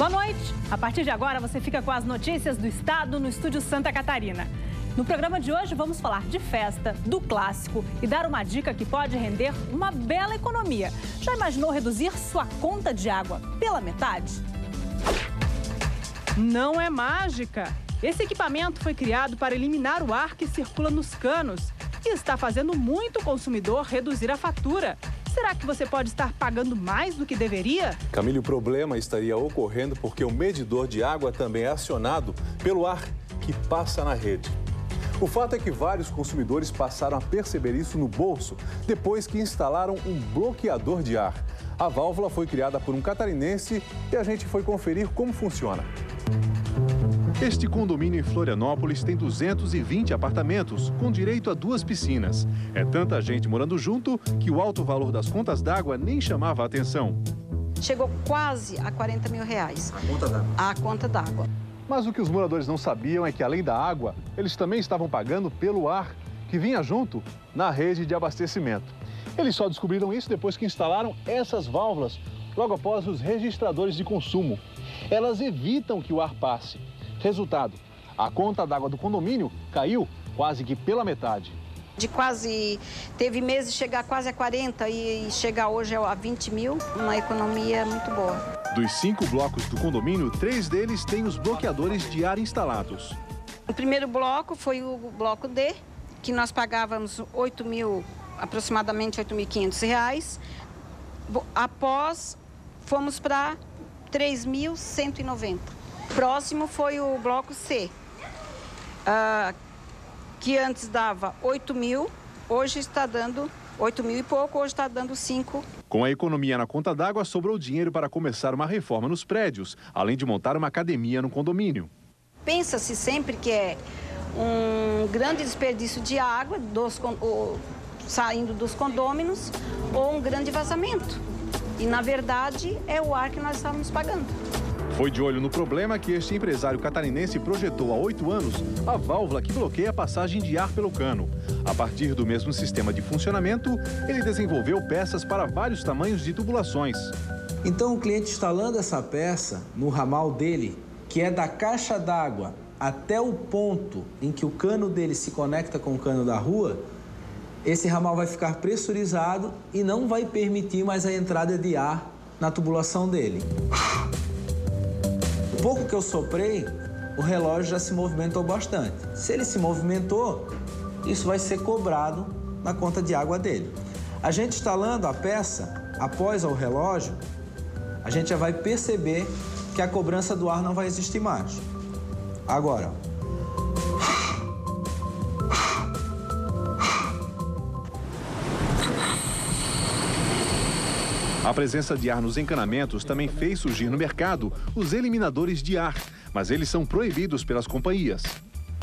Boa noite. A partir de agora você fica com as notícias do estado no Estúdio Santa Catarina. No programa de hoje vamos falar de festa, do clássico e dar uma dica que pode render uma bela economia. Já imaginou reduzir sua conta de água pela metade? Não é mágica. Esse equipamento foi criado para eliminar o ar que circula nos canos e está fazendo muito consumidor reduzir a fatura. Será que você pode estar pagando mais do que deveria? Camille, o problema estaria ocorrendo porque o medidor de água também é acionado pelo ar que passa na rede. O fato é que vários consumidores passaram a perceber isso no bolso depois que instalaram um bloqueador de ar. A válvula foi criada por um catarinense e a gente foi conferir como funciona. Este condomínio em Florianópolis tem 220 apartamentos, com direito a 2 piscinas. É tanta gente morando junto que o alto valor das contas d'água nem chamava a atenção. Chegou quase a R$40 mil. A conta d'água. Mas o que os moradores não sabiam é que, além da água, eles também estavam pagando pelo ar que vinha junto na rede de abastecimento. Eles só descobriram isso depois que instalaram essas válvulas, logo após os registradores de consumo. Elas evitam que o ar passe. Resultado, a conta d'água do condomínio caiu quase que pela metade. Teve meses de chegar quase a 40 e chegar hoje a 20 mil, uma economia muito boa. Dos 5 blocos do condomínio, 3 deles têm os bloqueadores de ar instalados. O primeiro bloco foi o bloco D, que nós pagávamos aproximadamente R$8.500. Após, fomos para R$3.190. Próximo foi o bloco C, que antes dava 8 mil, hoje está dando 8 mil e pouco, hoje está dando 5. Com a economia na conta d'água, sobrou dinheiro para começar uma reforma nos prédios, além de montar uma academia no condomínio. Pensa-se sempre que é um grande desperdício de água saindo dos condôminos ou um grande vazamento. E, na verdade, é o ar que nós estávamos pagando. Foi de olho no problema que este empresário catarinense projetou há 8 anos a válvula que bloqueia a passagem de ar pelo cano. A partir do mesmo sistema de funcionamento, ele desenvolveu peças para vários tamanhos de tubulações. Então, o cliente instalando essa peça no ramal dele, que é da caixa d'água até o ponto em que o cano dele se conecta com o cano da rua, esse ramal vai ficar pressurizado e não vai permitir mais a entrada de ar na tubulação dele. O pouco que eu soprei, o relógio já se movimentou bastante. Se ele se movimentou, isso vai ser cobrado na conta de água dele. A gente instalando a peça, após o relógio, a gente já vai perceber que a cobrança do ar não vai existir mais. Agora, a presença de ar nos encanamentos também fez surgir no mercado os eliminadores de ar, mas eles são proibidos pelas companhias.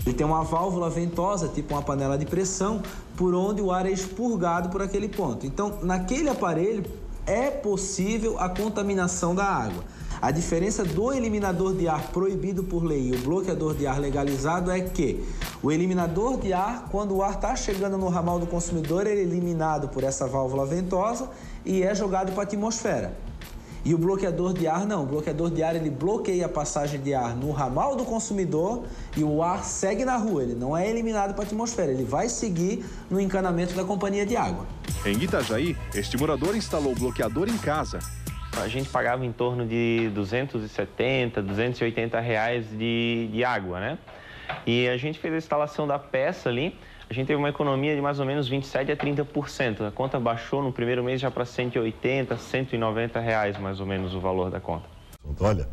Ele tem uma válvula ventosa, tipo uma panela de pressão, por onde o ar é expurgado por aquele ponto. Então, naquele aparelho é possível a contaminação da água. A diferença do eliminador de ar proibido por lei e o bloqueador de ar legalizado é que o eliminador de ar, quando o ar está chegando no ramal do consumidor, ele é eliminado por essa válvula ventosa e é jogado para a atmosfera. E o bloqueador de ar não. O bloqueador de ar ele bloqueia a passagem de ar no ramal do consumidor e o ar segue na rua. Ele não é eliminado para a atmosfera, ele vai seguir no encanamento da companhia de água. Em Itajaí, este morador instalou o bloqueador em casa. A gente pagava em torno de R$270, R$280 de água, né? E a gente fez a instalação da peça ali, a gente teve uma economia de mais ou menos 27% a 30%. A conta baixou no primeiro mês já para R$180, R$190 mais ou menos o valor da conta. Olha,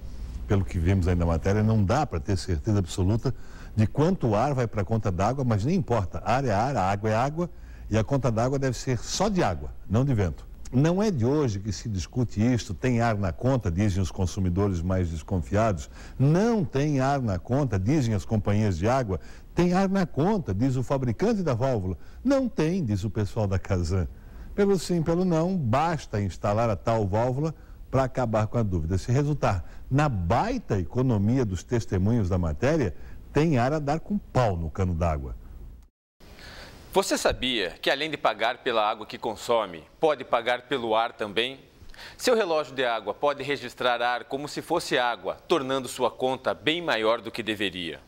pelo que vimos aí na matéria, não dá para ter certeza absoluta de quanto ar vai para a conta d'água, mas nem importa. Ar é ar, a água é água e a conta d'água deve ser só de água, não de vento. Não é de hoje que se discute isto, tem ar na conta, dizem os consumidores mais desconfiados. Não tem ar na conta, dizem as companhias de água. Tem ar na conta, diz o fabricante da válvula. Não tem, diz o pessoal da Casan. Pelo sim, pelo não, basta instalar a tal válvula para acabar com a dúvida. Se resultar na baita economia dos testemunhos da matéria, tem ar a dar com pau no cano d'água. Você sabia que além de pagar pela água que consome, pode pagar pelo ar também? Seu relógio de água pode registrar ar como se fosse água, tornando sua conta bem maior do que deveria.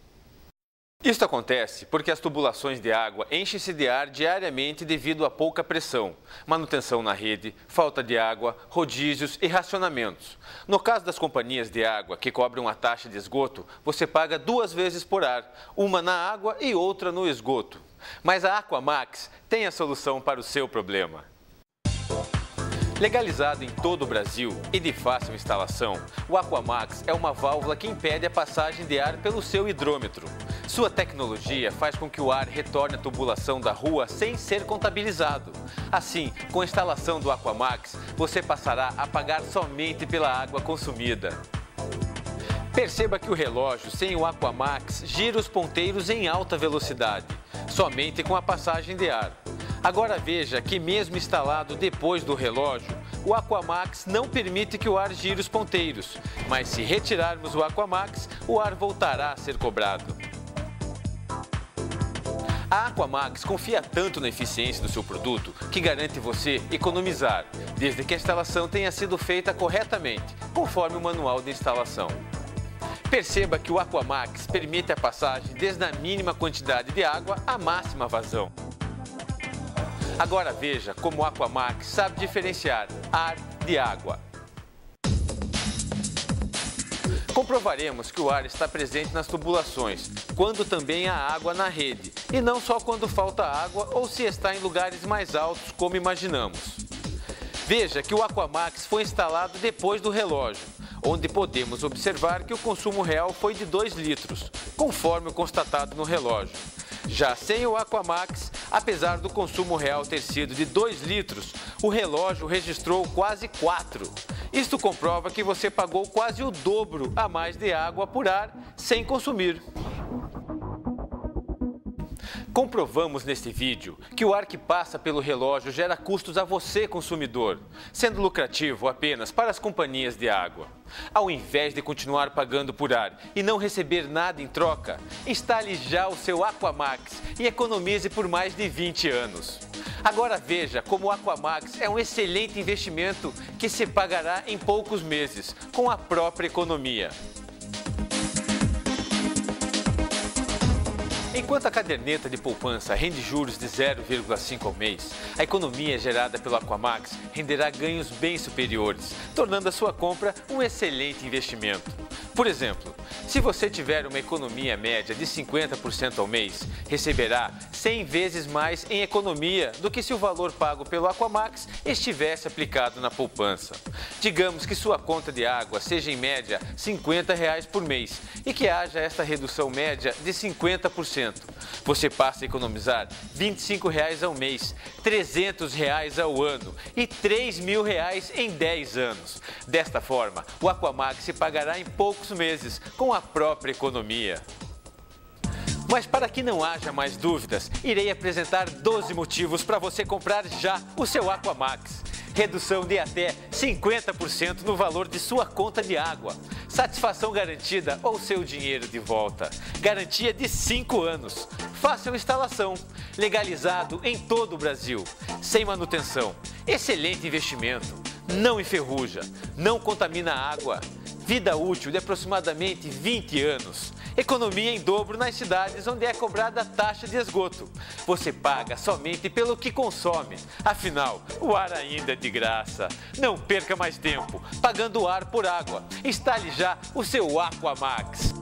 Isto acontece porque as tubulações de água enchem-se de ar diariamente devido a pouca pressão, manutenção na rede, falta de água, rodízios e racionamentos. No caso das companhias de água que cobram a taxa de esgoto, você paga 2 vezes por ar, uma na água e outra no esgoto. Mas a Aquamax tem a solução para o seu problema. Legalizado em todo o Brasil e de fácil instalação, o Aquamax é uma válvula que impede a passagem de ar pelo seu hidrômetro. Sua tecnologia faz com que o ar retorne à tubulação da rua sem ser contabilizado. Assim, com a instalação do Aquamax, você passará a pagar somente pela água consumida. Perceba que o relógio sem o Aquamax gira os ponteiros em alta velocidade, somente com a passagem de ar. Agora veja que mesmo instalado depois do relógio, o Aquamax não permite que o ar gire os ponteiros, mas se retirarmos o Aquamax, o ar voltará a ser cobrado. A Aquamax confia tanto na eficiência do seu produto que garante você economizar, desde que a instalação tenha sido feita corretamente, conforme o manual de instalação. Perceba que o Aquamax permite a passagem desde a mínima quantidade de água à máxima vazão. Agora veja como o Aquamax sabe diferenciar ar de água. Comprovaremos que o ar está presente nas tubulações, quando também há água na rede, e não só quando falta água ou se está em lugares mais altos, como imaginamos. Veja que o Aquamax foi instalado depois do relógio, onde podemos observar que o consumo real foi de 2 litros, conforme o constatado no relógio. Já sem o Aquamax, apesar do consumo real ter sido de 2 litros, o relógio registrou quase 4. Isto comprova que você pagou quase o dobro a mais de água por ar sem consumir. Comprovamos neste vídeo que o ar que passa pelo relógio gera custos a você, consumidor, sendo lucrativo apenas para as companhias de água. Ao invés de continuar pagando por ar e não receber nada em troca, instale já o seu Aquamax e economize por mais de 20 anos. Agora veja como o Aquamax é um excelente investimento que se pagará em poucos meses, com a própria economia. Enquanto a caderneta de poupança rende juros de 0,5 ao mês, a economia gerada pelo Aquamax renderá ganhos bem superiores, tornando a sua compra um excelente investimento. Por exemplo, se você tiver uma economia média de 50% ao mês, receberá 100 vezes mais em economia do que se o valor pago pelo Aquamax estivesse aplicado na poupança. Digamos que sua conta de água seja em média R$ 50 por mês e que haja esta redução média de 50%. Você passa a economizar R$ 25 ao mês, R$ 300 ao ano e R$ 3.000 em 10 anos. Desta forma, o Aquamax se pagará em poucos meses, com a própria economia. Mas para que não haja mais dúvidas, irei apresentar 12 motivos para você comprar já o seu Aquamax. Redução de até 50% no valor de sua conta de água. Satisfação garantida ou seu dinheiro de volta. Garantia de 5 anos. Fácil instalação. Legalizado em todo o Brasil. Sem manutenção. Excelente investimento. Não enferruja. Não contamina a água. Vida útil de aproximadamente 20 anos. Economia em dobro nas cidades onde é cobrada a taxa de esgoto. Você paga somente pelo que consome. Afinal, o ar ainda é de graça. Não perca mais tempo pagando ar por água. Instale já o seu Aquamax.